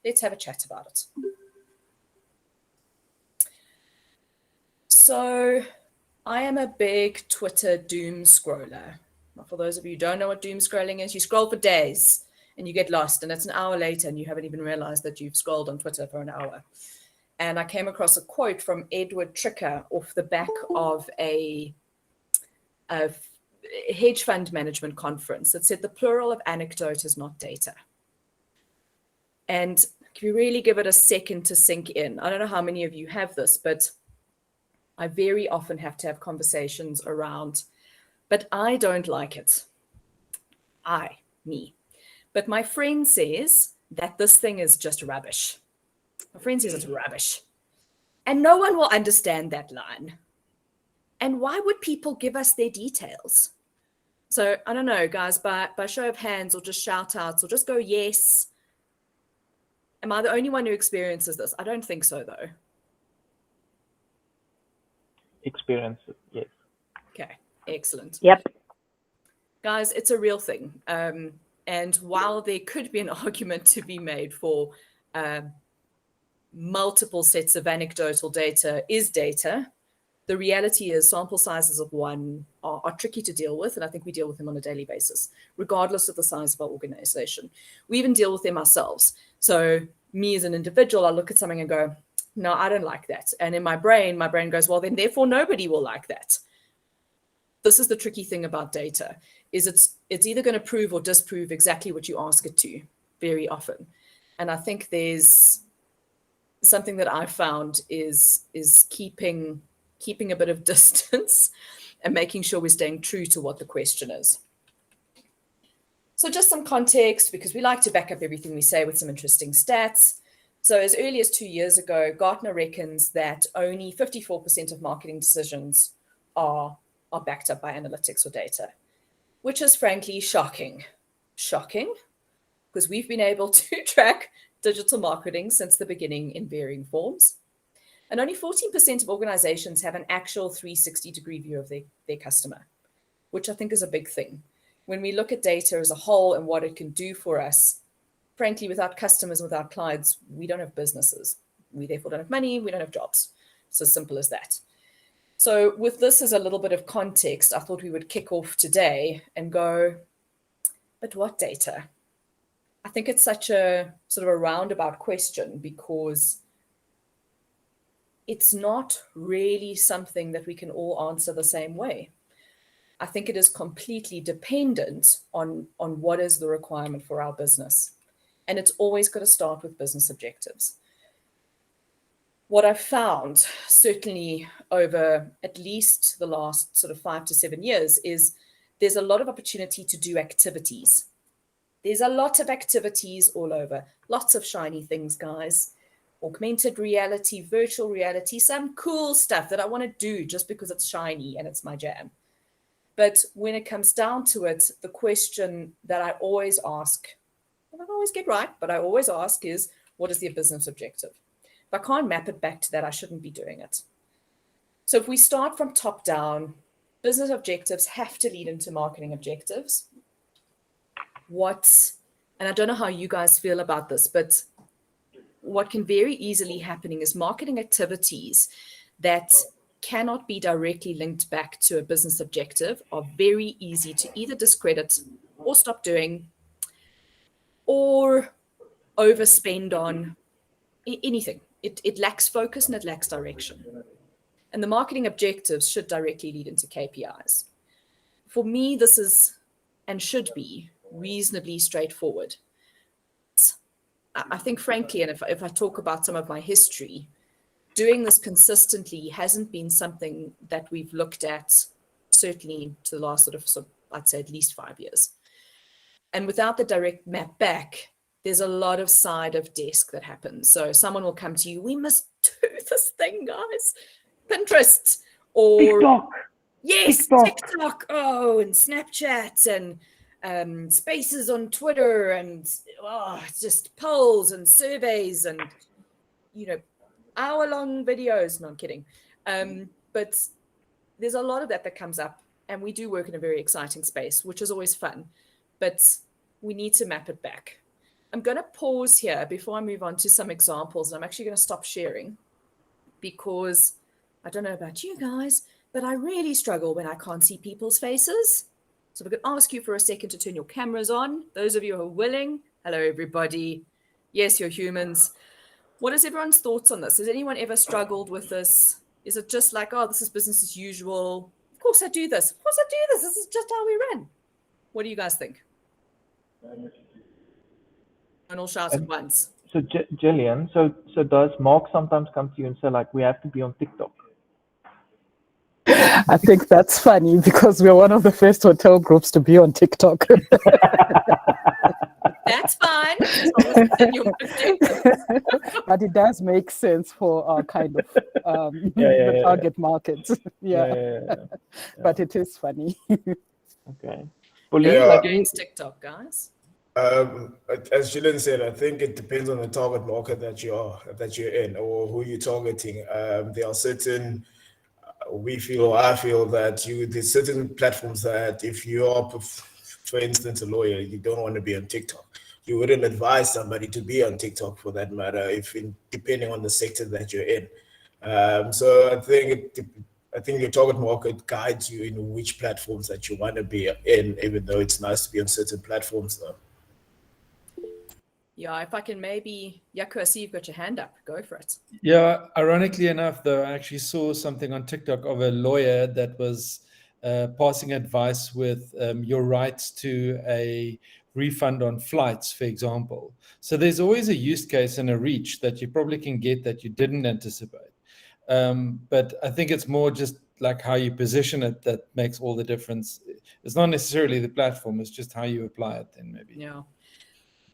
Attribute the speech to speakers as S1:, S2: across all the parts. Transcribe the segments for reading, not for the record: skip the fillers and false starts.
S1: Let's have a chat about it. So I am a big Twitter doom scroller. For those of you who don't know what doom scrolling is, you scroll for days and you get lost, and it's an hour later and you haven't even realized that you've scrolled on Twitter for an hour. And I came across a quote from Edward Tricker off the back of a hedge fund management conference that said the plural of anecdote is not data. And if you really give it a second to sink in, I don't know how many of you have this, but I very often have to have conversations around, but I don't like it. Me. But my friend says that this thing is just rubbish. My friend says it's rubbish. And no one will understand that line. And why would people give us their details? So I don't know, guys, by show of hands or just shout outs or just go, yes. Am I the only one who experiences this? I don't think so, though.
S2: Experience it, yes.
S1: Okay, excellent.
S3: Yep.
S1: Guys, it's a real thing. And while there could be an argument to be made for multiple sets of anecdotal data is data, the reality is sample sizes of one are tricky to deal with, and I think we deal with them on a daily basis, regardless of the size of our organization. We even deal with them ourselves. So me as an individual, I look at something and go, no, I don't like that. And in my brain goes, well, then therefore nobody will like that. This is the tricky thing about data, is it's either going to prove or disprove exactly what you ask it to very often. And I think there's something that I found is keeping a bit of distance and making sure we're staying true to what the question is. So just some context, because we like to back up everything we say with some interesting stats. So as early as 2 years ago, Gartner reckons that only 54% of marketing decisions are backed up by analytics or data, which is frankly shocking. Shocking, because we've been able to track digital marketing since the beginning in varying forms. And only 14% of organizations have an actual 360-degree view of their customer, which I think is a big thing. When we look at data as a whole and what it can do for us, frankly, without customers, without clients, we don't have businesses. We therefore don't have money, we don't have jobs. It's as simple as that. So with this as a little bit of context, I thought we would kick off today and go, but what data? I think it's such a sort of a roundabout question because it's not really something that we can all answer the same way. I think it is completely dependent on what is the requirement for our business. And it's always got to start with business objectives. What I've found, certainly over at least the last sort of 5 to 7 years, is there's a lot of opportunity to do activities. There's a lot of activities all over. Lots of shiny things, guys. Augmented reality, virtual reality, some cool stuff that I want to do just because it's shiny and it's my jam. But when it comes down to it, the question that I always ask, and I don't always get right, but I always ask is, what is their business objective? If I can't map it back to that, I shouldn't be doing it. So if we start from top down, business objectives have to lead into marketing objectives. And I don't know how you guys feel about this, but what can very easily happening is marketing activities that cannot be directly linked back to a business objective are very easy to either discredit or stop doing or overspend on anything. It lacks focus and it lacks direction. And the marketing objectives should directly lead into KPIs. For me, this is and should be reasonably straightforward. I think, frankly, and if I talk about some of my history, doing this consistently hasn't been something that we've looked at, certainly to the last sort of I'd say at least 5 years. And without the direct map back, there's a lot of side of desk that happens. So someone will come to you, we must do this thing, guys. Pinterest or
S3: TikTok.
S1: Yes, TikTok. Oh, and Snapchat and spaces on Twitter and just polls and surveys and, hour-long videos. No, I'm kidding. But there's a lot of that comes up, and we do work in a very exciting space, which is always fun. But we need to map it back. I'm going to pause here before I move on to some examples. I'm actually going to stop sharing because I don't know about you guys, but I really struggle when I can't see people's faces. So if I could ask you for a second to turn your cameras on. Those of you who are willing, hello, everybody. Yes, you're humans. What is everyone's thoughts on this? Has anyone ever struggled with this? Is it just like, oh, this is business as usual? Of course I do this. Of course I do this. This is just how we run. What do you guys think? And all shout at once.
S2: So Gillian, so does Mark sometimes come to you and say like, we have to be on TikTok?
S3: I think that's funny because we're one of the first hotel groups to be on TikTok.
S1: That's fine. As long as it's in your objective.
S3: But it does make sense for our kind of the target market. But it is funny.
S2: Okay. Pauline,
S1: Yeah. Against TikTok, guys.
S4: As Gillian said, I think it depends on the target market that you're in or who you're targeting. There are certain I feel that there's certain platforms that if you are, for instance, a lawyer, you don't want to be on TikTok. You wouldn't advise somebody to be on TikTok for that matter, depending on the sector that you're in. So I think your target market guides you in which platforms that you want to be in, even though it's nice to be on certain platforms though.
S1: Yeah, if I can maybe, Jaco, I see you've got your hand up. Go for it.
S5: Yeah, ironically enough, though, I actually saw something on TikTok of a lawyer that was passing advice with your rights to a refund on flights, for example. So there's always a use case and a reach that you probably can get that you didn't anticipate. But I think it's more just like how you position it that makes all the difference. It's not necessarily the platform, it's just how you apply it then maybe.
S1: Yeah.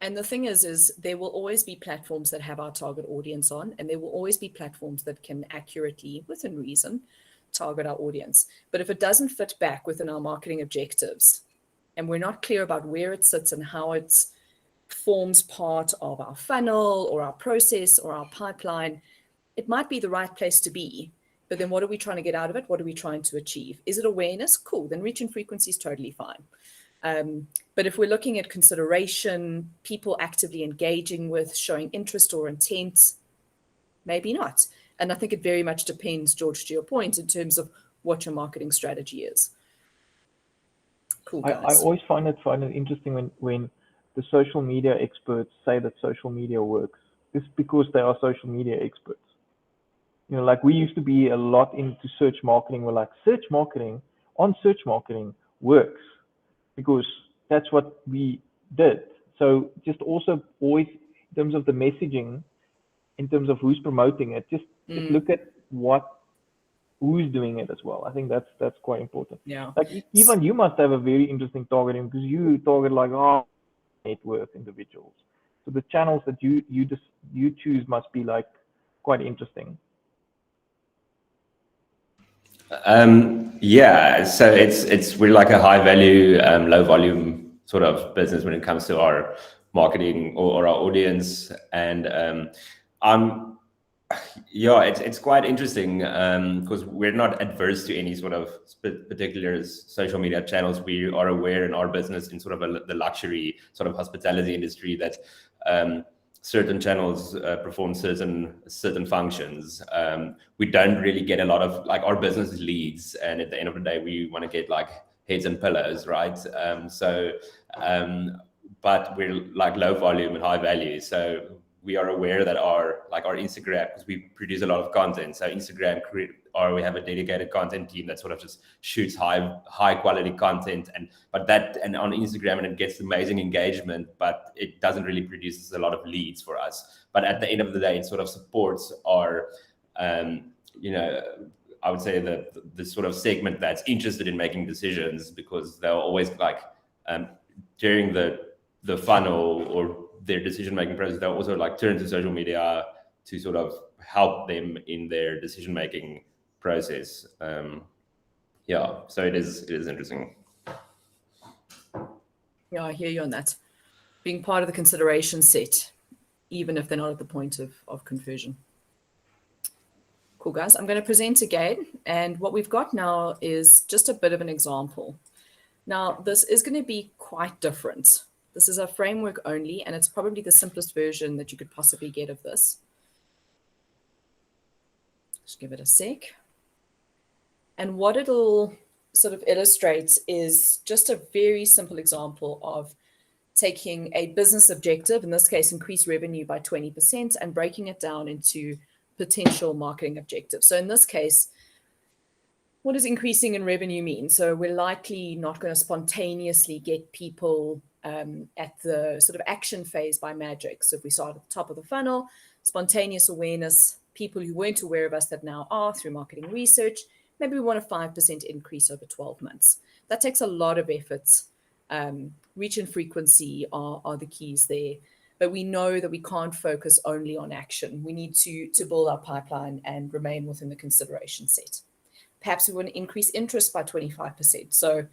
S1: And the thing is there will always be platforms that have our target audience on, and there will always be platforms that can accurately, within reason, target our audience. But if it doesn't fit back within our marketing objectives, and we're not clear about where it sits and how it forms part of our funnel or our process or our pipeline, it might be the right place to be. But then what are we trying to get out of it? What are we trying to achieve? Is it awareness? Cool. Then reach and frequency is totally fine. But if we're looking at consideration, people actively engaging with, showing interest or intent, maybe not. And I think it very much depends, George, to your point, in terms of what your marketing strategy is. Cool, guys.
S2: I always find it interesting when the social media experts say that social media works. It's because they are social media experts. You know, like we used to be a lot into search marketing. We're like, search marketing works. Because that's what we did. So just also always in terms of the messaging, in terms of who's promoting it, just look at who's doing it as well. I think that's quite important.
S1: Yeah.
S2: Like even you must have a very interesting targeting because you target like net worth individuals. So the channels that you choose must be like quite interesting.
S6: Yeah, so we're like a high value, low volume sort of business when it comes to our marketing or our audience. And it's quite interesting because we're not adverse to any sort of particular social media channels. We are aware in our business in sort of the luxury sort of hospitality industry that certain channels perform certain functions. We don't really get a lot of like our business leads, and at the end of the day, we want to get like heads and pillows, right? But we're like low volume and high value, so we are aware that our Instagram, because we produce a lot of content, so Instagram we have a dedicated content team that sort of just shoots high quality content, and on Instagram, and it gets amazing engagement, but it doesn't really produce a lot of leads for us. But at the end of the day, it sort of supports our I would say the sort of segment that's interested in making decisions, because they'll always like during the funnel or their decision-making process, they'll also like turn to social media to sort of help them in their decision-making process. So it is interesting.
S1: Yeah, I hear you on that. Being part of the consideration set, even if they're not at the point of conversion. Cool, guys. I'm going to present again. And what we've got now is just a bit of an example. Now, this is going to be quite different This is a framework only, and it's probably the simplest version that you could possibly get of this. Just give it a sec. And what it'll sort of illustrate is just a very simple example of taking a business objective, in this case, increase revenue by 20%, and breaking it down into potential marketing objectives. So in this case, what does increasing in revenue mean? So we're likely not going to spontaneously get people at the sort of action phase by magic. So if we start at the top of the funnel, spontaneous awareness, people who weren't aware of us that now are through marketing research, maybe we want a 5% increase over 12 months. That takes a lot of efforts. Reach and frequency are the keys there. But we know that we can't focus only on action. We need to build our pipeline and remain within the consideration set. Perhaps we want to increase interest by 25%. So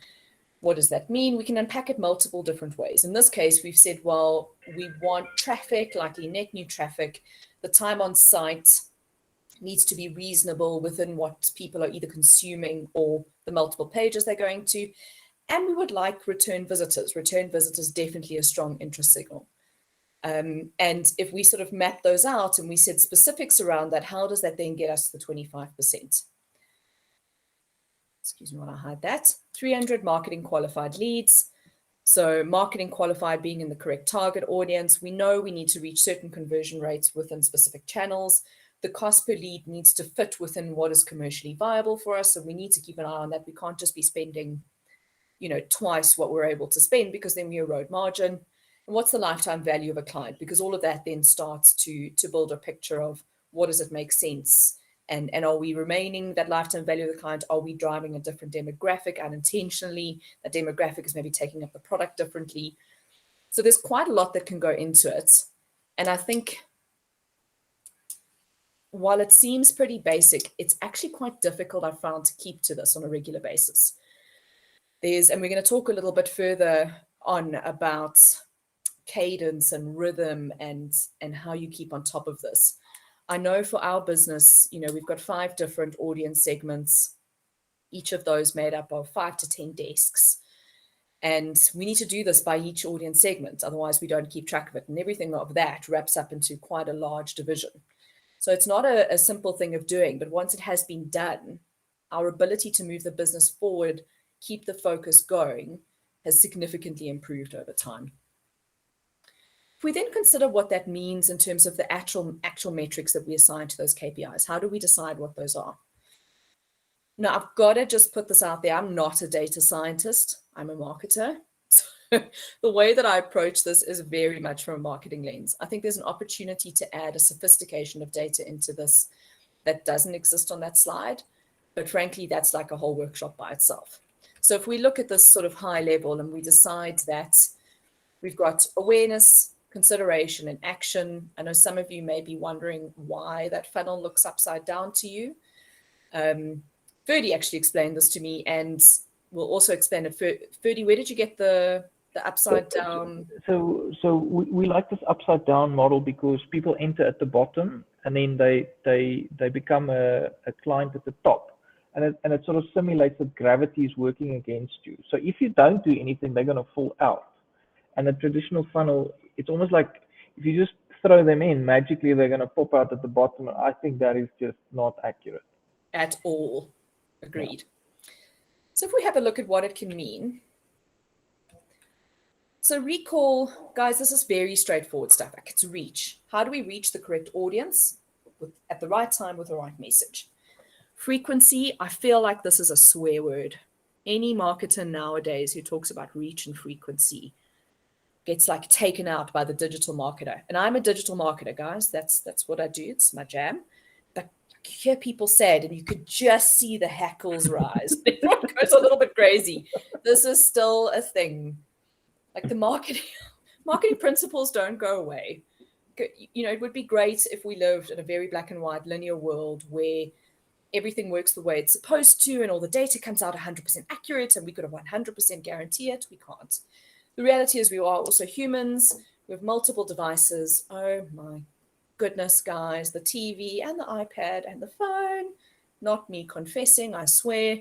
S1: what does that mean? We can unpack it multiple different ways. In this case, we've said, well, we want traffic, likely net new traffic. The time on site needs to be reasonable within what people are either consuming or the multiple pages they're going to. And we would like return visitors. Return visitors definitely a strong interest signal. And if we sort of map those out and we set specifics around that, how does that then get us to the 25%? Excuse me while I hide that. 300 marketing qualified leads. So marketing qualified being in the correct target audience. We know we need to reach certain conversion rates within specific channels. The cost per lead needs to fit within what is commercially viable for us. So we need to keep an eye on that. We can't just be spending, twice what we're able to spend, because then we erode margin. And what's the lifetime value of a client? Because all of that then starts to build a picture of what does it make sense? And are we remaining that lifetime value of the client? Are we driving a different demographic unintentionally? That demographic is maybe taking up the product differently. So there's quite a lot that can go into it. And I think while it seems pretty basic, it's actually quite difficult, I've found, to keep to this on a regular basis. And we're going to talk a little bit further on about cadence and rhythm and how you keep on top of this. I know for our business, we've got 5 different audience segments, each of those made up of 5 to 10 desks. And we need to do this by each audience segment. Otherwise, we don't keep track of it. And everything of that wraps up into quite a large division. So it's not a simple thing of doing, but once it has been done, our ability to move the business forward, keep the focus going, has significantly improved over time. If we then consider what that means in terms of the actual metrics that we assign to those KPIs, how do we decide what those are? Now, I've got to just put this out there. I'm not a data scientist. I'm a marketer. So the way that I approach this is very much from a marketing lens. I think there's an opportunity to add a sophistication of data into this that doesn't exist on that slide. But frankly, that's like a whole workshop by itself. So if we look at this sort of high level and we decide that we've got awareness, consideration, and action. I know some of you may be wondering why that funnel looks upside down to you. Ferdy actually explained this to me, and we'll also explain it. Ferdy, where did you get the upside down?
S2: So we like this upside down model because people enter at the bottom and then they become a client at the top. And it sort of simulates that gravity is working against you. So if you don't do anything, they're going to fall out. And a traditional funnel, it's almost like if you just throw them in, magically they're going to pop out at the bottom. I think that is just not accurate.
S1: At all. Agreed. Yeah. So if we have a look at what it can mean. So recall, guys, this is very straightforward stuff. Like, it's reach. How do we reach the correct audience at the right time with the right message? Frequency, I feel like this is a swear word. Any marketer nowadays who talks about reach and frequency gets like taken out by the digital marketer. And I'm a digital marketer, guys. That's what I do. It's my jam. But you hear people say it and you could just see the hackles rise. Everyone goes a little bit crazy. This is still a thing. Like the marketing principles don't go away. It would be great if we lived in a very black and white linear world where everything works the way it's supposed to and all the data comes out 100% accurate and we could have 100% guarantee it. We can't. The reality is we are also humans. We have multiple devices. Oh my goodness, guys, the TV and the iPad and the phone, not me confessing, I swear.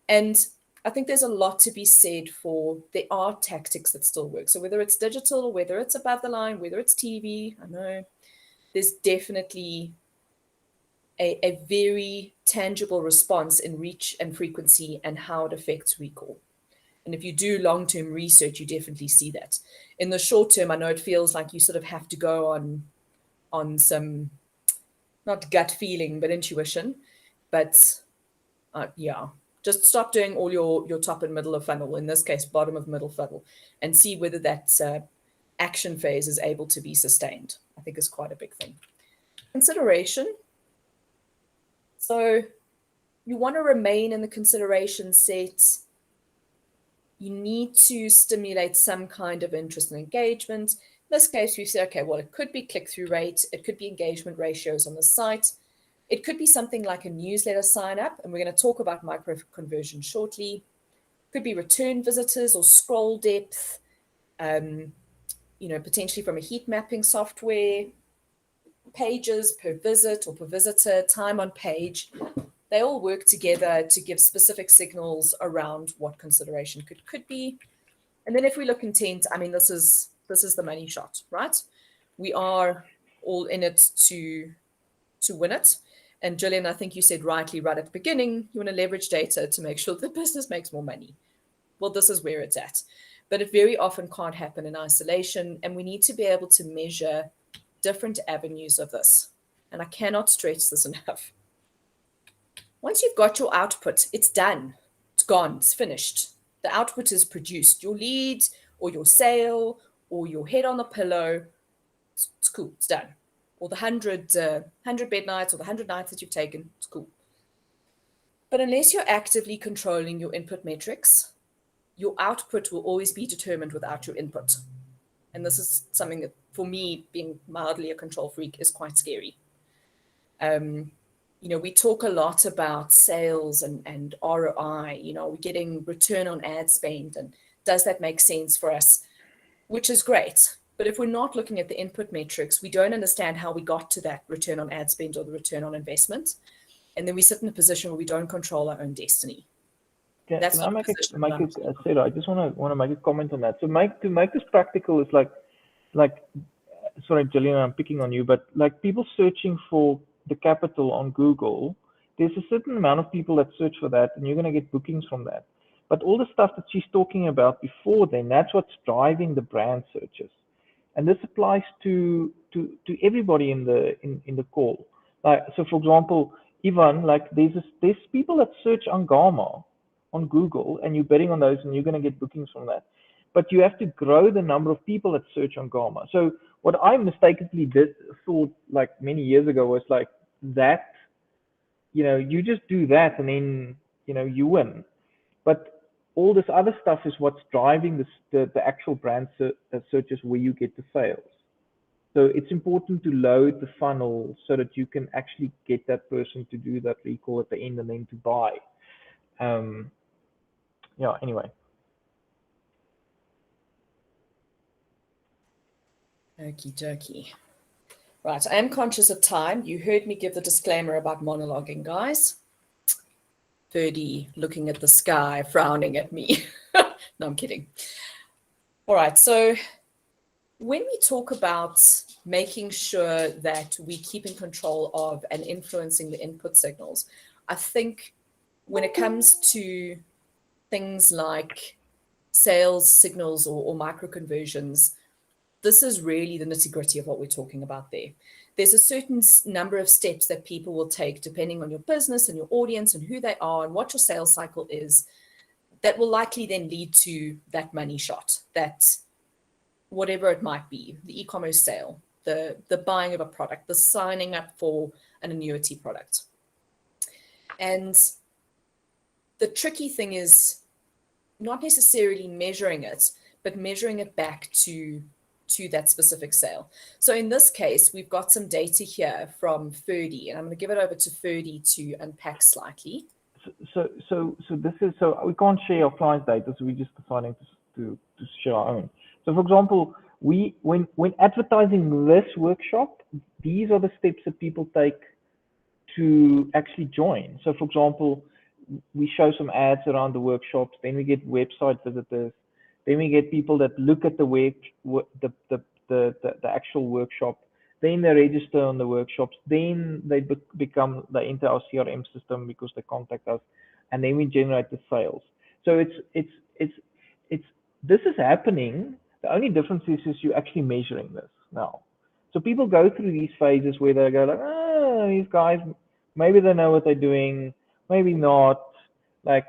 S1: And I think there's a lot to be said for there are tactics that still work. So whether it's digital, whether it's above the line, whether it's TV, I know there's definitely a very tangible response in reach and frequency and how it affects recall. And if you do long-term research, you definitely see that. In the short term, I know it feels like you sort of have to go on some, not gut feeling, but intuition. But yeah, just stop doing all your top and middle of funnel, in this case, bottom of middle funnel, and see whether that action phase is able to be sustained. I think is quite a big thing. Consideration. So you want to remain in the consideration set. You need to stimulate some kind of interest and engagement. In this case, we say, okay, well, it could be click-through rate. It could be engagement ratios on the site. It could be something like a newsletter sign up, and we're going to talk about micro conversion shortly. It could be return visitors or scroll depth, potentially from a heat mapping software, pages per visit or per visitor, time on page. They all work together to give specific signals around what consideration could be. And then if we look intent, I mean, this is the money shot, right? We are all in it to win it. And Gillian, I think you said rightly right at the beginning, you want to leverage data to make sure the business makes more money. Well, this is where it's at. But it very often can't happen in isolation. And we need to be able to measure different avenues of this. And I cannot stress this enough. Once you've got your output, it's done. It's gone. It's finished. The output is produced. Your lead or your sale or your head on the pillow, it's cool. It's done. Or the 100 bed nights or the 100 nights that you've taken, it's cool. But unless you're actively controlling your input metrics, your output will always be determined without your input. And this is something that, for me, being mildly a control freak, is quite scary. We talk a lot about sales and ROI, we're getting return on ad spend, and does that make sense for us? Which is great. But if we're not looking at the input metrics, we don't understand how we got to that return on ad spend or the return on investment. And then we sit in a position where we don't control our own destiny.
S2: Can I I just want to make a comment on that. So to make this practical is like, sorry, Gillian, I'm picking on you, but like people searching for the capital on Google, there's a certain amount of people that search for that, and you're going to get bookings from that. But all the stuff that she's talking about before then, that's what's driving the brand searches. And this applies to everybody in the call. Like, so for example, Ivan, like there's people that search Angama on Google, and you're betting on those, and you're going to get bookings from that. But you have to grow the number of people that search Angama. So what I mistakenly thought like many years ago was like that, you just do that and then, you win. But all this other stuff is what's driving the actual brand searches where you get the sales. So it's important to load the funnel so that you can actually get that person to do that recall at the end and then to buy. Anyway.
S1: Okie dokie. Right, I am conscious of time. You heard me give the disclaimer about monologuing, guys. 30 looking at the sky, frowning at me. No, I'm kidding. All right, so when we talk about making sure that we keep in control of and influencing the input signals, I think when it comes to things like sales signals or micro conversions, this is really the nitty-gritty of what we're talking about there. There's a certain number of steps that people will take depending on your business and your audience and who they are and what your sales cycle is, that will likely then lead to that money shot, that whatever it might be, the e-commerce sale, the buying of a product, the signing up for an annuity product. And the tricky thing is not necessarily measuring it, but measuring it back to that specific sale. So in this case, we've got some data here from Ferdy, and I'm going to give it over to Ferdy to unpack slightly.
S2: So we can't share our clients' data, so we're just deciding to share our own. So for example, when advertising this workshop, these are the steps that people take to actually join. So for example, we show some ads around the workshops, then we get website visitors, then we get people that look at the actual workshop, then they register on the workshops, then they enter our CRM system because they contact us, and then we generate the sales. So this is happening. The only difference is you're actually measuring this now. So people go through these phases where they go like, oh, these guys, maybe they know what they're doing, maybe not. Like,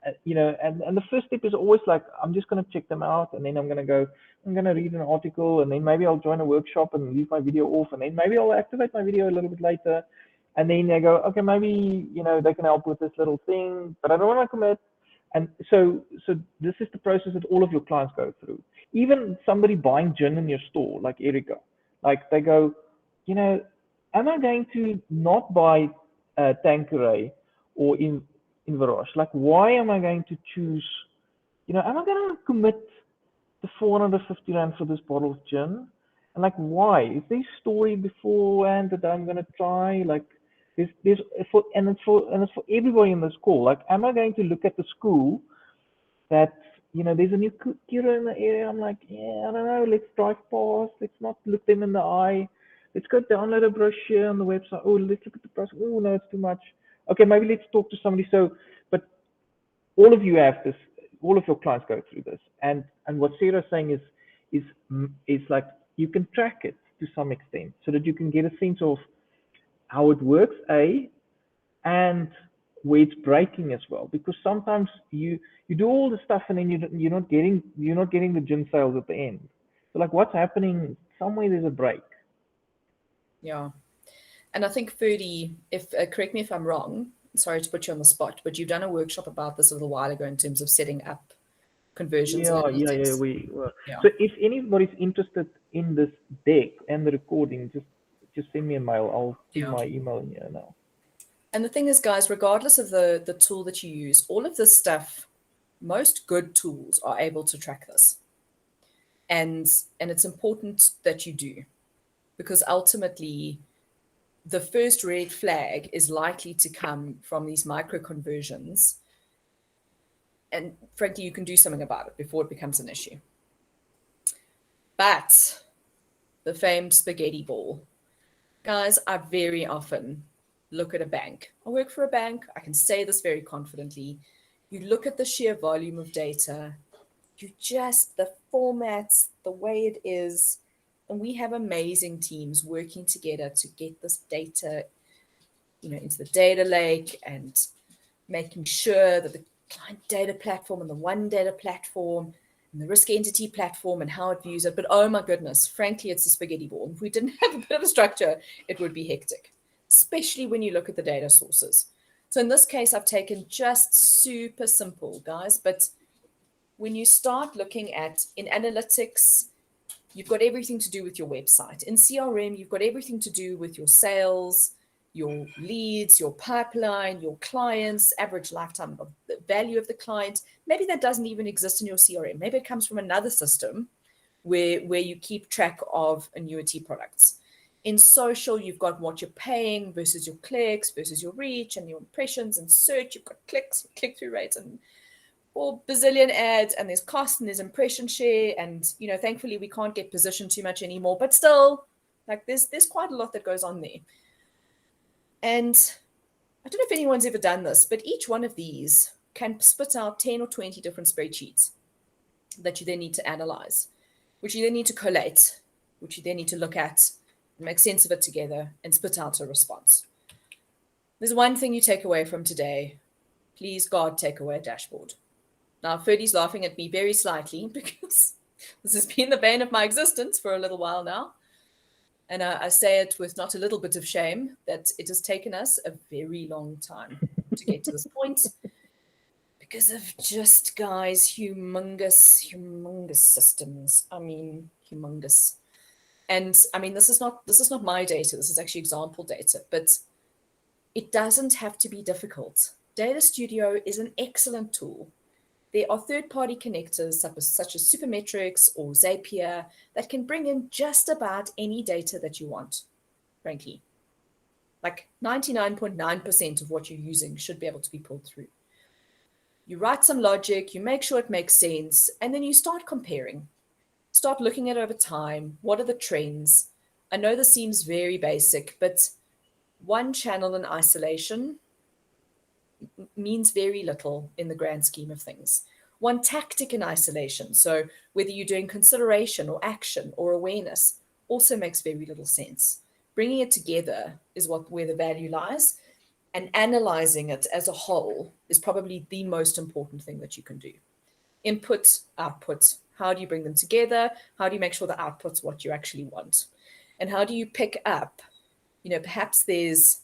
S2: and the first step is always like, I'm just going to check them out, and then I'm going to read an article, and then maybe I'll join a workshop and leave my video off, and then maybe I'll activate my video a little bit later. And then they go, okay, maybe, they can help with this little thing, but I don't want to commit. And so this is the process that all of your clients go through. Even somebody buying gin in your store, like Erica, like they go, am I going to not buy Tanqueray or in Virage? Like, why am I going to choose, am I going to commit the 450 Rand for this bottle of gin? And like, why? Is there a story beforehand that I'm going to try? Like, it's for everybody in this call. Like, am I going to look at the school that, there's a new Kira in the area? I'm like, yeah, I don't know. Let's drive past. Let's not look them in the eye. Let's go download a brochure on the website. Oh, let's look at the price. Oh, no, it's too much. Okay, maybe let's talk to somebody. So, but all of you have this. All of your clients go through this. And what Sarah's saying is like, you can track it to some extent so that you can get a sense of how it works, and where it's breaking as well. Because sometimes you do all the stuff and then you're not getting the gin sales at the end. So like, what's happening? Somewhere there's a break.
S1: Yeah. And I think Ferdy, correct me if I'm wrong, sorry to put you on the spot, but you've done a workshop about this a little while ago in terms of setting up conversions.
S2: Yeah. So if anybody's interested in this deck and the recording, just send me a mail. I'll put my email in here now.
S1: And the thing is, guys, regardless of the tool that you use, all of this stuff, most good tools are able to track this. And it's important that you do, because ultimately the first red flag is likely to come from these micro conversions. And frankly, you can do something about it before it becomes an issue. But the famed spaghetti ball. Guys, I very often look at a bank. I work for a bank. I can say this very confidently. You look at the sheer volume of data, the formats, the way it is, and we have amazing teams working together to get this data, into the data lake, and making sure that the client data platform and the one data platform and the risk entity platform and how it views it. But oh my goodness, frankly, it's a spaghetti ball. If we didn't have a bit of a structure, it would be hectic, especially when you look at the data sources. So in this case, I've taken just super simple, guys. But when you start looking at, in analytics, you've got everything to do with your website. In CRM, you've got everything to do with your sales, your leads, your pipeline, your clients, average lifetime of the value of the client. Maybe that doesn't even exist in your CRM. Maybe it comes from another system where you keep track of annuity products. In social, you've got what you're paying versus your clicks versus your reach and your impressions. And search, you've got clicks, click-through rates, and or bazillion ads, and there's cost and there's impression share. And, thankfully we can't get positioned too much anymore, but still, like there's quite a lot that goes on there. And I don't know if anyone's ever done this, but each one of these can spit out 10 or 20 different spreadsheets that you then need to analyze, which you then need to collate, which you then need to look at, make sense of it together, and spit out a response. There's one thing you take away from today. Please, God, take away a dashboard. Now, Ferdy's laughing at me very slightly because this has been the bane of my existence for a little while now. And I say it with not a little bit of shame that it has taken us a very long time to get to this point because of just, guys, humongous systems. I mean, humongous. And I mean, this is not my data. This is actually example data, but it doesn't have to be difficult. Data Studio is an excellent tool. There are third-party connectors such as Supermetrics or Zapier that can bring in just about any data that you want, frankly. Like 99.9% of what you're using should be able to be pulled through. You write some logic, you make sure it makes sense, and then you start comparing. Start looking at it over time. What are the trends? I know this seems very basic, but one channel in isolation means very little in the grand scheme of things. One tactic in isolation, so whether you're doing consideration or action or awareness, also makes very little sense. Bringing it together is where the value lies, and analyzing it as a whole is probably the most important thing that you can do. Input, output. How do you bring them together? How do you make sure the output's what you actually want? And how do you pick up, perhaps there's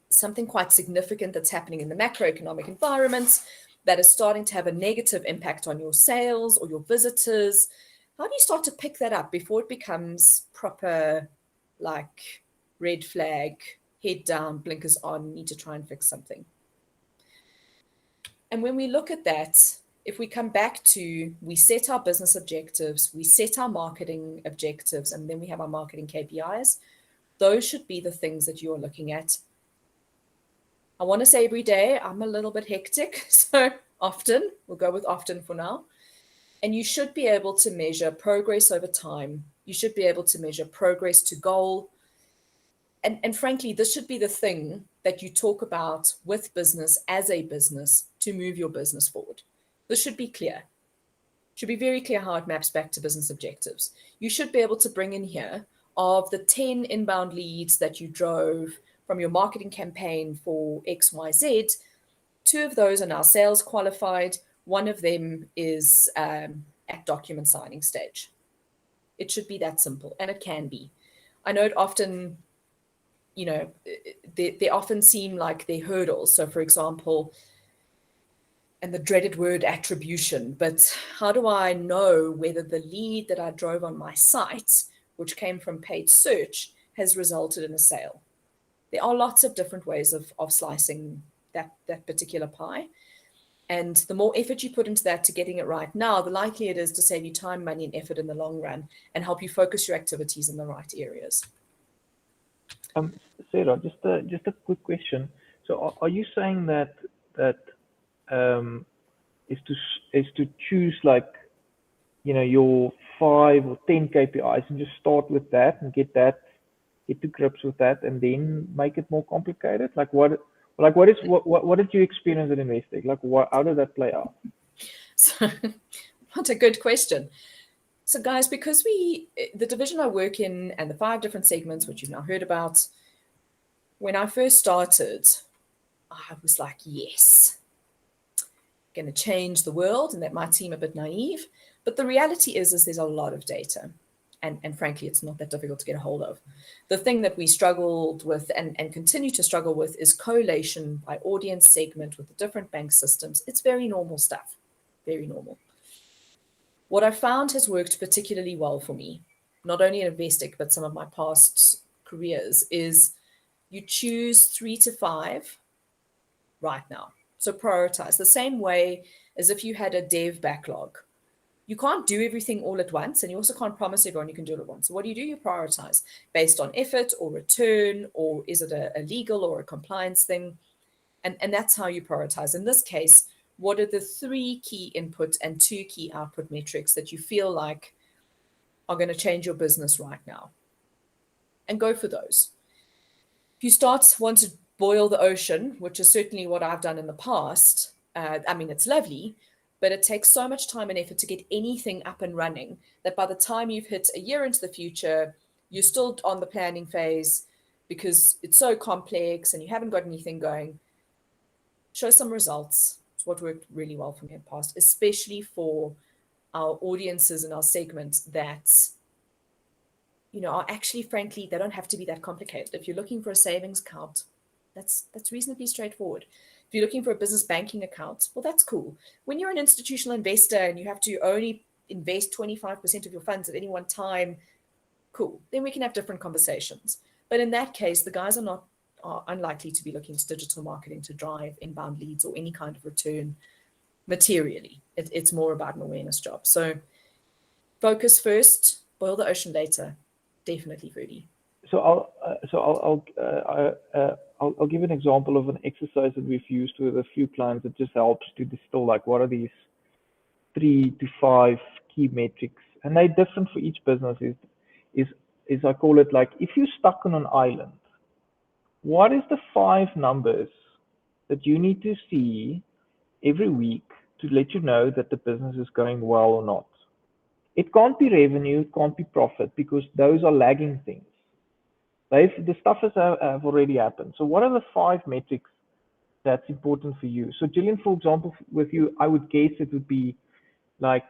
S1: something quite significant that's happening in the macroeconomic environment that is starting to have a negative impact on your sales or your visitors. How do you start to pick that up before it becomes proper, like, red flag, head down, blinkers on, need to try and fix something? And when we look at that, if we come back to, we set our business objectives, we set our marketing objectives, and then we have our marketing KPIs, those should be the things that you're looking at. I want to say every day, I'm a little bit hectic, so often, we'll go with often for now. And you should be able to measure progress over time. You should be able to measure progress to goal. And frankly, this should be the thing that you talk about with business as a business to move your business forward. This should be clear. Should be very clear how it maps back to business objectives. You should be able to bring in here, of the 10 inbound leads that you drove from your marketing campaign for XYZ, 2 of those are now sales qualified. 1 of them is at document signing stage. It should be that simple, and it can be. I know it often, they often seem like they're hurdles. So for example, and the dreaded word attribution, but how do I know whether the lead that I drove on my site, which came from paid search, has resulted in a sale? There are lots of different ways of slicing that particular pie. And the more effort you put into that to getting it right now, the likelier it is to save you time, money, and effort in the long run and help you focus your activities in the right areas.
S2: Sarah, just a quick question. So are you saying that is to choose, like, your 5 or 10 KPIs and just start with that and get to grips with that, and then make it more complicated? Like what did you experience at Investec? Like how did that play out?
S1: So, what a good question. So guys, because the division I work in and the 5 different segments, which you've now heard about, when I first started, I was like, yes, going to change the world. And that might seem a bit naive, but the reality is there's a lot of data. And frankly, it's not that difficult to get a hold of. The thing that we struggled with and continue to struggle with is collation by audience segment with the different bank systems. It's very normal stuff, very normal. What I found has worked particularly well for me, not only in Investec, but some of my past careers, is you choose 3 to 5 right now. So prioritize the same way as if you had a dev backlog. You can't do everything all at once, and you also can't promise everyone you can do it at once. So what do? You prioritize based on effort or return, or is it a legal or a compliance thing? And that's how you prioritize. In this case, what are the 3 key input and 2 key output metrics that you feel like are going to change your business right now? And go for those. If you want to boil the ocean, which is certainly what I've done in the past, it's lovely, but it takes so much time and effort to get anything up and running that by the time you've hit a year into the future, you're still on the planning phase because it's so complex and you haven't got anything going. Show some results. It's what worked really well for me in the past, especially for our audiences and our segment that, are actually, frankly, they don't have to be that complicated. If you're looking for a savings account, that's reasonably straightforward. If you're looking for a business banking account, well, that's cool. When you're an institutional investor and you have to only invest 25% of your funds at any one time, cool. Then we can have different conversations. But in that case, the guys are unlikely to be looking to digital marketing to drive inbound leads or any kind of return materially. It's more about an awareness job. So focus first, boil the ocean later. Definitely, Rudy.
S2: So I'll give an example of an exercise that we've used with a few clients that just helps to distill like what are these 3 to 5 key metrics, and they're different for each business. Is I call it like, if you're stuck on an island, what is the 5 numbers that you need to see every week to let you know that the business is going well or not? It can't be revenue, it can't be profit, because those are lagging things. The stuff have already happened. So what are the 5 metrics that's important for you? So Gillian, for example, with you, I would guess it would be like,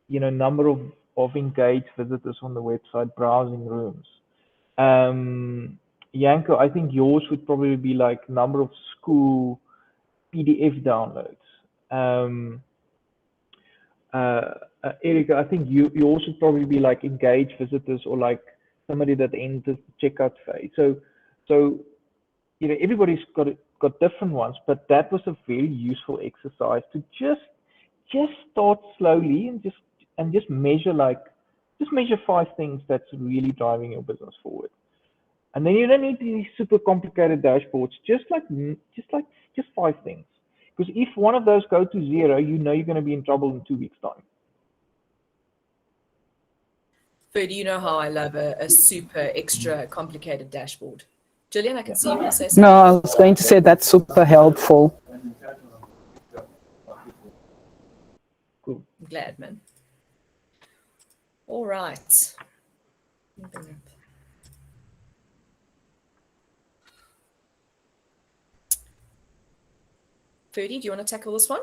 S2: number of engaged visitors on the website, browsing rooms. Yanko, I think yours would probably be like number of school PDF downloads. Erika, I think yours would probably be like engaged visitors, or like somebody that enters the checkout phase. So everybody's got different ones, but that was a very useful exercise to just start slowly and just measure 5 things that's really driving your business forward. And then you don't need these super complicated dashboards, just 5 things. Because if one of those go to 0, you're going to be in trouble in 2 weeks' time.
S1: But do you know how I love a super extra complicated dashboard? Gillian, I can see you want to say something.
S3: No, I was going to say that's super helpful.
S2: Cool.
S1: I'm glad, man. All right. Ferdy, do you want to tackle this one?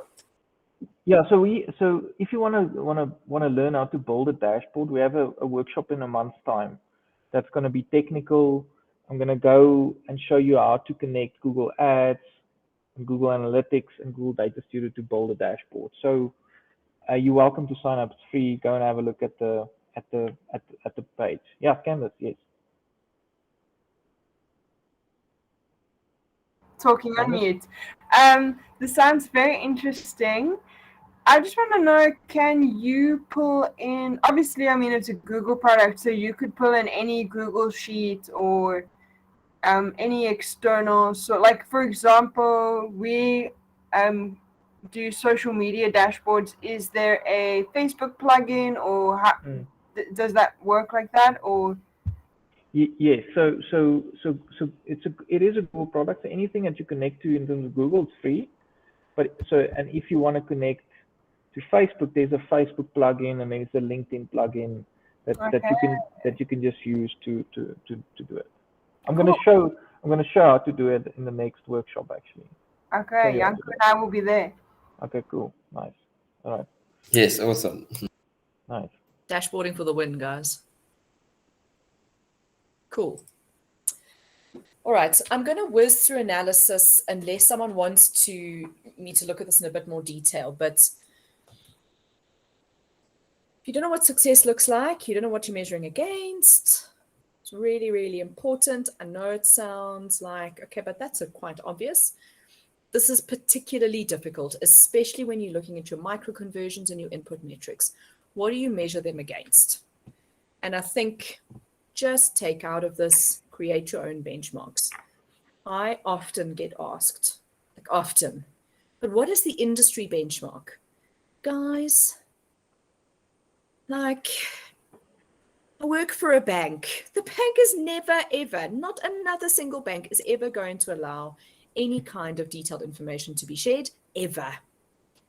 S2: Yeah, so if you want to learn how to build a dashboard, we have a workshop in a month's time. That's going to be technical. I'm going to go and show you how to connect Google Ads, and Google Analytics, and Google Data Studio to build a dashboard. So you're welcome to sign up. It's free. Go and have a look at the page. Yeah, Canvas, yes.
S7: Talking on mute. This sounds very interesting. I just want to know, can you pull in, obviously, I mean, it's a Google product, so you could pull in any Google sheet or any external. So like, for example, we do social media dashboards. Is there a Facebook plugin, or how, does that work like that, or?
S2: Yes, so it is a Google product. So anything that you connect to in terms of Google, it's free. And if you want to connect to Facebook, there's a Facebook plugin, and there's a LinkedIn plugin that you can just use to do it. I'm going to show how to do it in the next workshop, actually.
S7: Okay, Yanko and I will be there.
S2: Okay, cool, nice. All right.
S8: Yes, awesome.
S2: Nice.
S1: Dashboarding for the win, guys. Cool. All right, I'm going to whiz through analysis unless someone wants me to look at this in a bit more detail. But if you don't know what success looks like, you don't know what you're measuring against, it's really, really important. I know it sounds like, okay, but that's quite obvious. This is particularly difficult, especially when you're looking at your micro conversions and your input metrics. What do you measure them against? And I think just take out of this, create your own benchmarks. I often get asked, but what is the industry benchmark? Guys, like, I work for a bank. The bank is never, ever, not another single bank is ever going to allow any kind of detailed information to be shared, ever.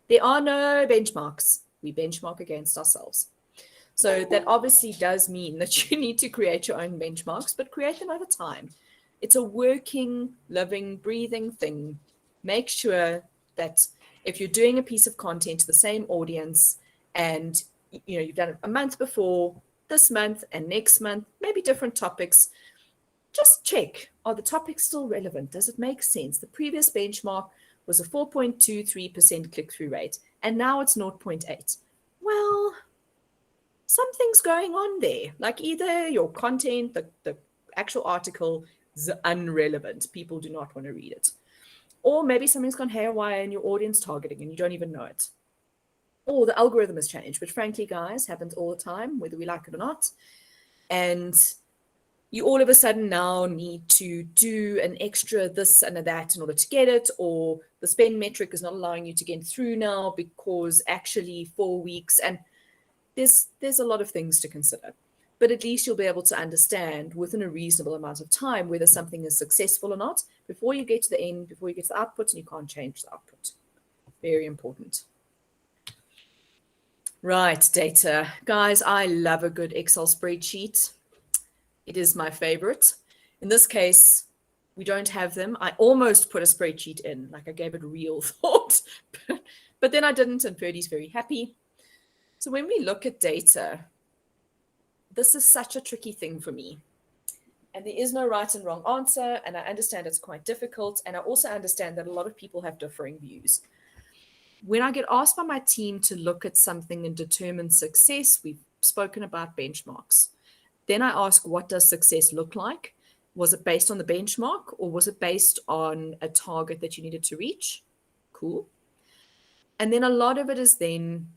S1: There are no benchmarks. We benchmark against ourselves. So that obviously does mean that you need to create your own benchmarks, but create them over time. It's a working, living, breathing thing. Make sure that if you're doing a piece of content to the same audience and you've done it a month before, this month and next month, maybe different topics, just check, are the topics still relevant? Does it make sense? The previous benchmark was a 4.23% click-through rate, and now it's 0.8. Well, something's going on there. Like either your content, the actual article is unrelevant. People do not want to read it. Or maybe something's gone haywire in your audience targeting and you don't even know it. Or the algorithm has changed, which frankly, guys, happens all the time, whether we like it or not. And you all of a sudden now need to do an extra this and a that in order to get it, or the spend metric is not allowing you to get through now because actually 4 weeks, and there's a lot of things to consider. But at least you'll be able to understand within a reasonable amount of time whether something is successful or not before you get to the end, before you get to the output, and you can't change the output. Very important. Right, data. Guys, I love a good Excel spreadsheet. It is my favorite. In this case, we don't have them. I almost put a spreadsheet in, like I gave it real thought, but then I didn't, and Ferdy's very happy. So when we look at data, this is such a tricky thing for me. And there is no right and wrong answer, and I understand it's quite difficult, and I also understand that a lot of people have differing views. When I get asked by my team to look at something and determine success, we've spoken about benchmarks. Then I ask, what does success look like? Was it based on the benchmark, or was it based on a target that you needed to reach? Cool. And then a lot of it is then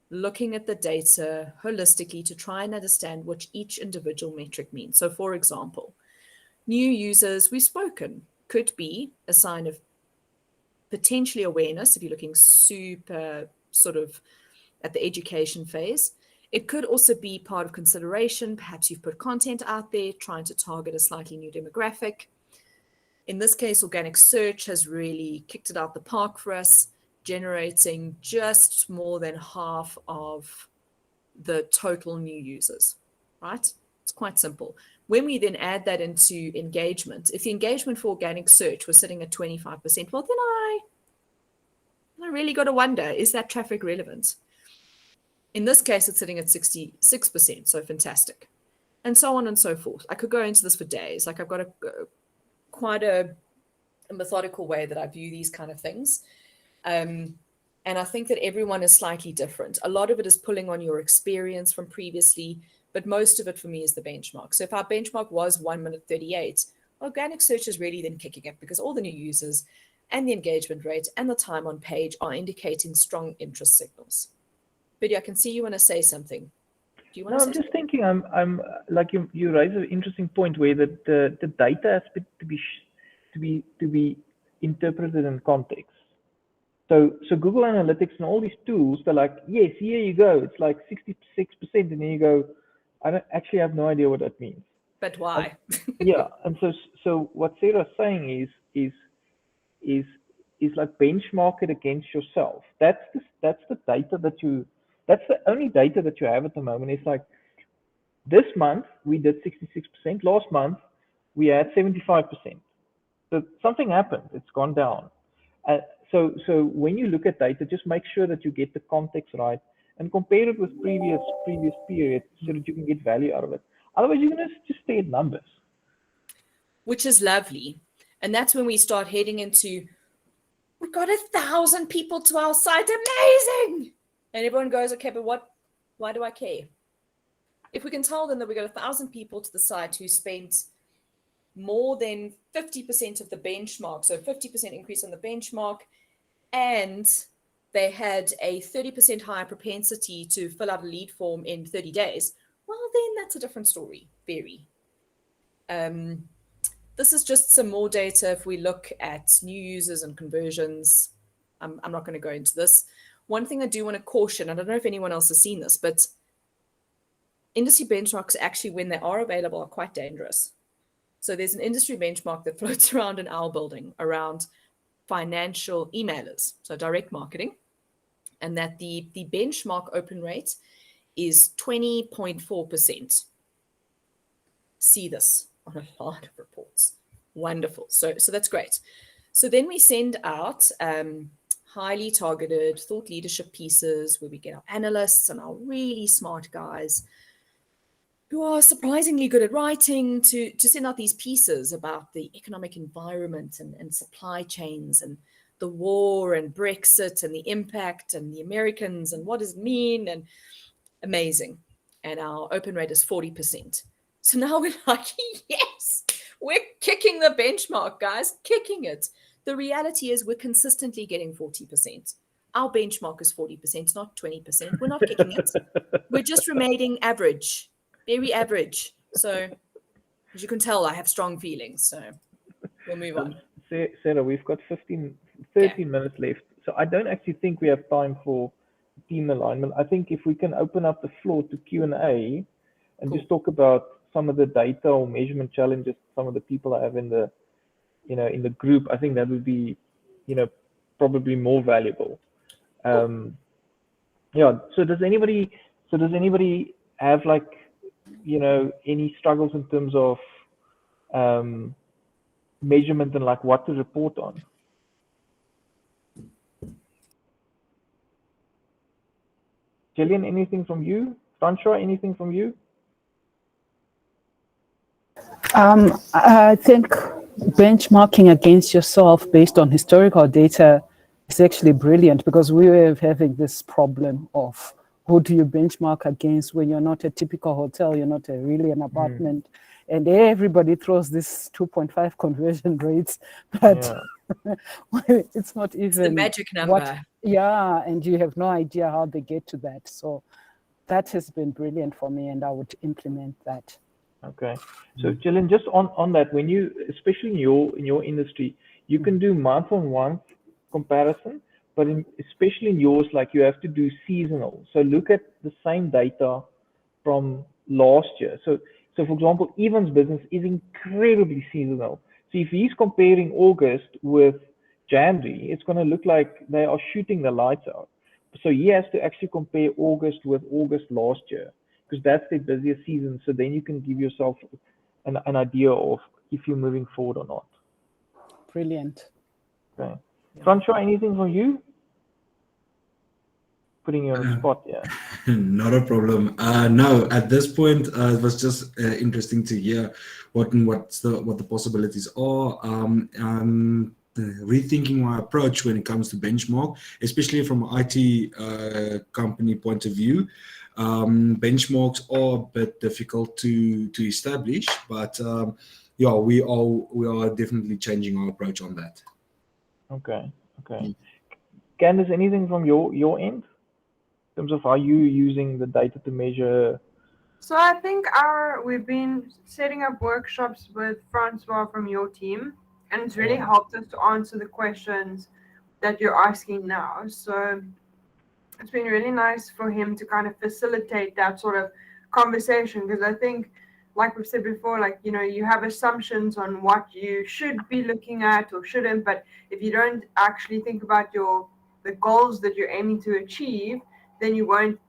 S1: looking at the data holistically to try and understand what each individual metric means. So for example, new users, we've spoken, could be a sign of potentially awareness if you're looking super sort of at the education phase. It could also be part of consideration. Perhaps you've put content out there trying to target a slightly new demographic. In this case, organic search has really kicked it out the park for us, generating just more than half of the total new users, right? It's quite simple. When we then add that into engagement, if the engagement for organic search was sitting at 25%, well, then I really got to wonder, is that traffic relevant? In this case, it's sitting at 66%, so fantastic. And so on and so forth. I could go into this for days. Like I've got quite a methodical way that I view these kind of things. And I think that everyone is slightly different. A lot of it is pulling on your experience from previously, but most of it for me is the benchmark. So if our benchmark was 1 minute 38, organic search is really then kicking it because all the new users and the engagement rate and the time on page are indicating strong interest signals. Biddy, I can see you want to say something. Do you want to say
S2: I'm just
S1: something?
S2: thinking, I'm like you raise an interesting point where the data has to be interpreted in context. So Google Analytics and all these tools, they're like, yes, here you go. It's like 66%, and then you go, I don't actually have no idea what that means.
S1: But why?
S2: Yeah, and so what Sarah's saying is like benchmark it against yourself. That's the data that's the only data that you have at the moment. It's like this month we did 66%. Last month we had 75%. So something happened. It's gone down. So when you look at data, just make sure that you get the context right and compare it with previous periods so that you can get value out of it. Otherwise, you're going to just stay at numbers.
S1: Which is lovely. And that's when we start heading into, we got 1,000 people to our site. Amazing. And everyone goes, okay, but why do I care? If we can tell them that we got 1,000 people to the site who spent more than 50% of the benchmark, so 50% increase on the benchmark, and they had a 30% higher propensity to fill out a lead form in 30 days, well, then that's a different story, very. This is just some more data. If we look at new users and conversions, I'm not going to go into this. One thing I do want to caution, and I don't know if anyone else has seen this, but industry benchmarks actually, when they are available, are quite dangerous. So there's an industry benchmark that floats around in our building around financial emailers, so direct marketing, and that the benchmark open rate is 20.4%. See this on a lot of reports. Wonderful. So that's great. So then we send out highly targeted thought leadership pieces where we get our analysts and our really smart guys who are surprisingly good at writing to send out these pieces about the economic environment and supply chains and the war and Brexit and the impact and the Americans and what does it mean, and amazing. And our open rate is 40%. So now we're like, yes, we're kicking the benchmark, guys, kicking it. The reality is we're consistently getting 40%. Our benchmark is 40%, not 20%. We're not kicking it. We're just remaining average, very average. So As you can tell, I have strong feelings, so we'll move on.
S2: Sarah, we've got 13 minutes left. So I don't actually think we have time for team alignment. I think if we can open up the floor to Q&A and just talk about some of the data or measurement challenges some of the people I have in the, in the group, I think that would be, probably more valuable. Yeah. So does anybody have like, any struggles in terms of measurement and like what to report on? Gillian, anything from you? Francois, anything from you?
S3: I think benchmarking against yourself based on historical data is actually brilliant, because we were having this problem of who do you benchmark against when you're not a typical hotel, you're not really an apartment, and everybody throws this 2.5 conversion rates, but it's not even
S1: the magic number.
S3: And you have no idea how they get to that. So that has been brilliant for me, and I would implement that.
S2: Okay. So Gillian, just on that, when you, especially in your industry, you can do month-on-month comparison, but especially in yours, like you have to do seasonal. So look at the same data from last year. So for example, Ivan's business is incredibly seasonal. So if he's comparing August with January, it's going to look like they are shooting the lights out. So he has to actually compare August with August last year, because that's the busiest season. So then you can give yourself an idea of if you're moving forward or not.
S3: Brilliant.
S2: Okay. Francois, anything from you? Putting you on the spot, yeah.
S8: Not a problem. No, at this point, it was just interesting to hear what the possibilities are. Rethinking my approach when it comes to benchmark, especially from an IT company point of view. Benchmarks are a bit difficult to establish, but we are definitely changing our approach on that.
S2: Okay. Candice, anything from your end in terms of how you using the data to measure?
S7: So I think we've been setting up workshops with Francois from your team, and it's really helped us to answer the questions that you're asking now. So it's been really nice for him to kind of facilitate that sort of conversation, because I think, like we've said before, like, you have assumptions on what you should be looking at or shouldn't, but if you don't actually think about the goals that you're aiming to achieve, then you won't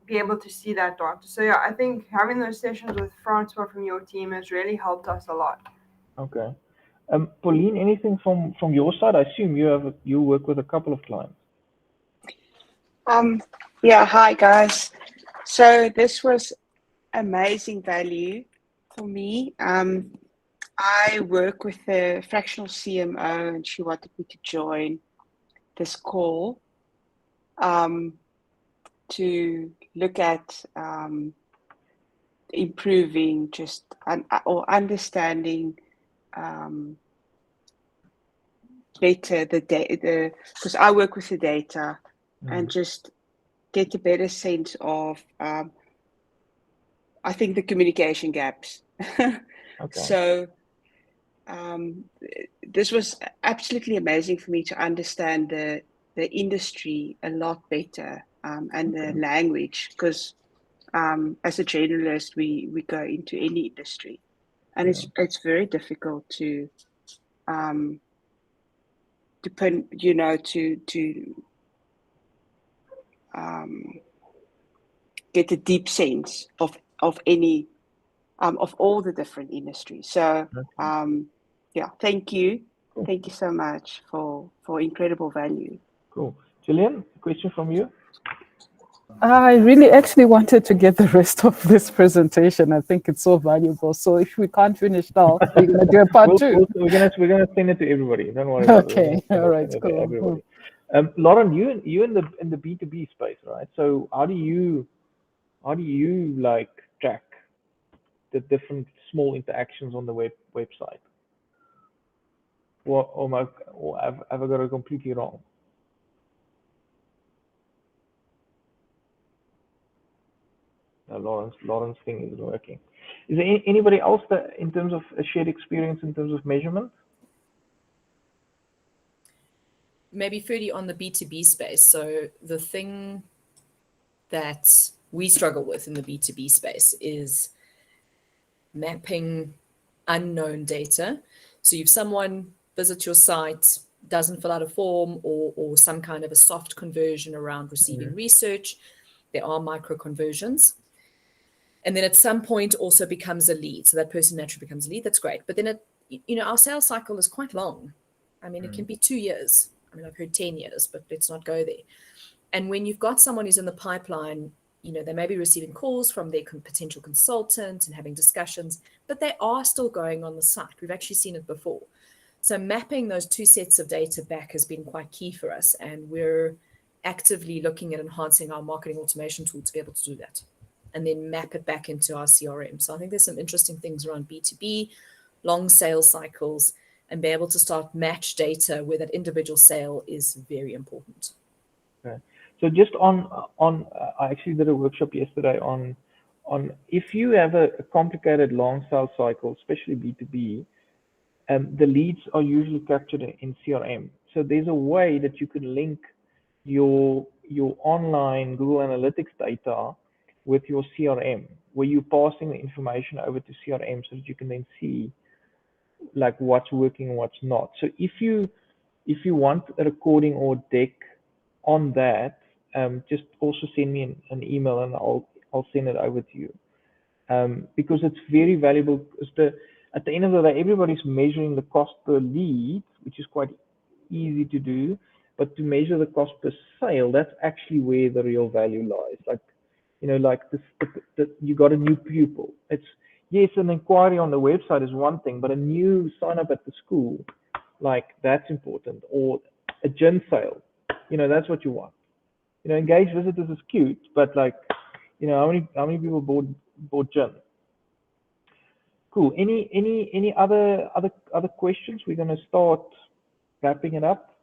S7: be able to see that data. So yeah, I think having those sessions with Francois from your team has really helped us a lot.
S2: Okay. Pauline, anything from your side? I assume you work with a couple of clients.
S9: Yeah, hi guys. So this was amazing value for me. I work with a fractional CMO, and she wanted me to join this call to look at improving or understanding better the data, because I work with the data, and just get a better sense of I think the communication gaps.
S2: Okay.
S9: So this was absolutely amazing for me to understand the industry a lot better, and the language, because as a generalist we go into any industry, and it's very difficult to get a deep sense of any of all the different industries. So thank you.
S2: Cool.
S9: Thank you so much for incredible value.
S2: Cool. Gillian, a question from you?
S3: I really actually wanted to get the rest of this presentation. I think it's so valuable. So if we can't finish now, we're going to do a part two.
S2: We're gonna send it to everybody. Don't worry about it.
S3: Okay. All right. Cool.
S2: Everybody. Lauren, you in the B2B space, right? So how do you like track the different small interactions on the website? Or have I got it completely wrong? No, Lauren's thing isn't working. Is there anybody else that, in terms of a shared experience in terms of measurement?
S1: Maybe Ferdy on the B2B space. So the thing that we struggle with in the B2B space is mapping unknown data. So if someone visits your site, doesn't fill out a form or some kind of a soft conversion around receiving research, there are micro conversions. And then at some point also becomes a lead. So that person naturally becomes a lead. That's great. But then, our sales cycle is quite long. I mean, it can be 2 years. I mean, I've heard 10 years, but let's not go there. And when you've got someone who's in the pipeline, they may be receiving calls from their potential consultant and having discussions, but they are still going on the site. We've actually seen it before. So mapping those two sets of data back has been quite key for us. And we're actively looking at enhancing our marketing automation tool to be able to do that and then map it back into our CRM. So I think there's some interesting things around B2B, long sales cycles, and be able to start match data where that individual sale is very important.
S2: Okay. So just I actually did a workshop yesterday on if you have a complicated long sales cycle, especially B2B, the leads are usually captured in CRM. So there's a way that you can link your online Google Analytics data with your CRM, where you're passing the information over to CRM so that you can then see like what's working and what's not. So if you want a recording or deck on that, just also send me an email and I'll send it over to you, because it's very valuable. At the end of the day, everybody's measuring the cost per lead, which is quite easy to do, but to measure the cost per sale, that's actually where the real value lies. Like, you got a new pupil. It's, yes, an inquiry on the website is one thing, but a new sign up at the school, like that's important. Or a gin sale, that's what you want. Engaged visitors is cute, but like, how many people bought gin? Cool. Any other questions? We're gonna start wrapping it up.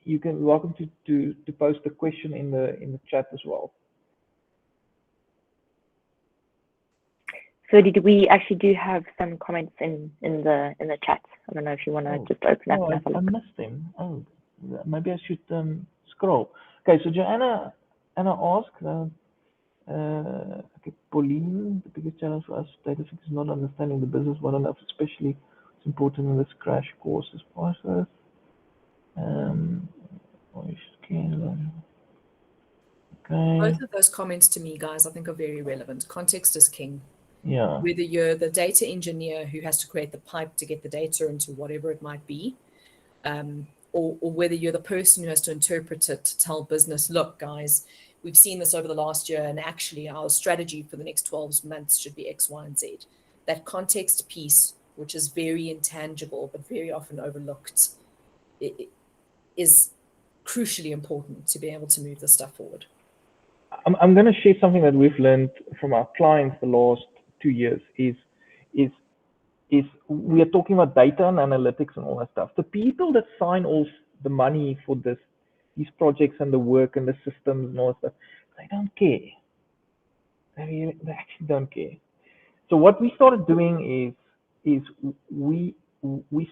S2: You're welcome to post a question in the chat as well.
S10: So we actually do have some comments in the chat. I don't know if you want to just open up and have a look.
S2: I missed them. Oh, maybe I should scroll. Okay, so Joanna asked, okay, Pauline, the biggest challenge for us data is not understanding the business well enough, especially it's important in this crash course as process. Okay.
S1: Both of those comments to me, guys, I think are very relevant. Context is king.
S2: Yeah.
S1: Whether you're the data engineer who has to create the pipe to get the data into whatever it might be, or whether you're the person who has to interpret it to tell business, look, guys, we've seen this over the last year, and actually our strategy for the next 12 months should be X, Y, and Z. That context piece, which is very intangible but very often overlooked, is crucially important to be able to move this stuff forward.
S2: I'm going to share something that we've learned from our clients the last 2 years is we are talking about data and analytics and all that stuff. The people that sign off the money for these projects and the work and the systems and all that stuff, they don't care. They actually don't care. So what we started doing is we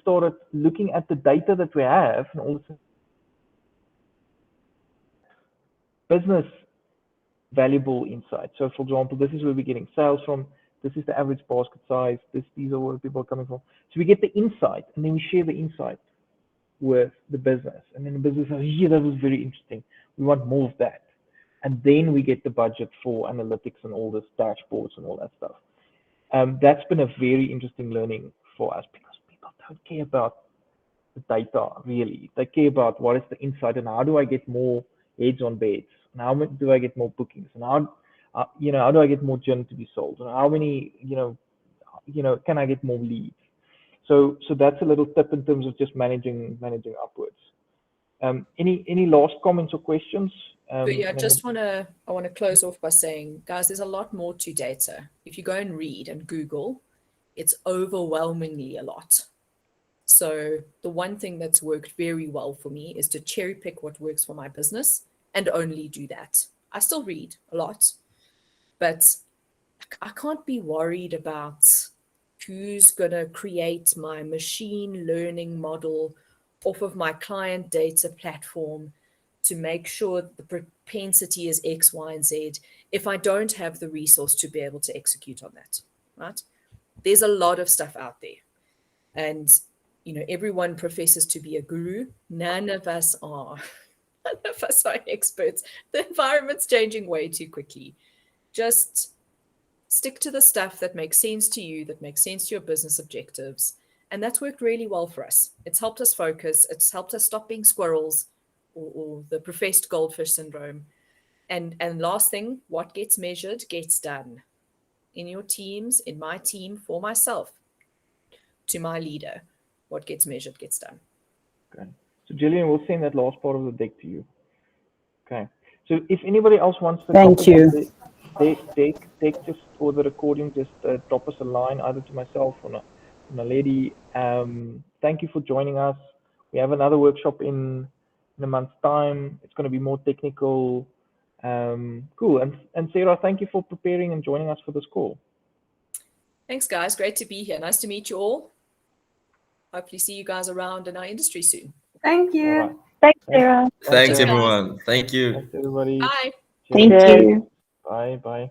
S2: started looking at the data that we have and also business valuable insight. So for example, this is where we're getting sales from, this is the average basket size, these are where people are coming from. So we get the insight and then we share the insight with the business. And then the business says, yeah, that was very interesting. We want more of that. And then we get the budget for analytics and all this dashboards and all that stuff. That's been a very interesting learning for us because people don't care about the data really. They care about what is the insight and how do I get more heads on beds, and how do I get more bookings, and how do I get more gin to be sold, and how many can I get more leads. So that's a little tip in terms of just managing upwards. Any last comments or questions?
S1: But yeah, I want to close off by saying, guys, there's a lot more to data. If you go and read and Google, it's overwhelmingly a lot. So the one thing that's worked very well for me is to cherry pick what works for my business and only do that. I still read a lot, but I can't be worried about who's going to create my machine learning model off of my client data platform to make sure the propensity is X, Y, and Z if I don't have the resource to be able to execute on that, right? There's a lot of stuff out there. And, everyone professes to be a guru. None of us are. None of us are experts. The environment's changing way too quickly. Just stick to the stuff that makes sense to you, that makes sense to your business objectives. And that's worked really well for us. It's helped us focus. It's helped us stop being squirrels or the professed goldfish syndrome. And last thing, what gets measured gets done. In your teams, in my team, for myself, to my leader, what gets measured gets done.
S2: Okay. So Gillian, we'll send that last part of the deck to you. Okay. So if anybody else wants to
S3: Thank you.
S2: deck just for the recording, just drop us a line either to myself or Naledi. Thank you for joining us. We have another workshop in a month's time. It's going to be more technical. Cool. And Sarah, thank you for preparing and joining us for this call.
S1: Thanks, guys. Great to be here. Nice to meet you all. Hopefully see you guys around in our industry soon.
S7: Thank you.
S2: All right.
S10: Thanks, Sarah.
S11: Thanks,
S1: Cheers,
S11: everyone. Thank you.
S2: Thanks, everybody.
S1: Bye.
S2: Cheers.
S9: Thank you.
S2: Bye.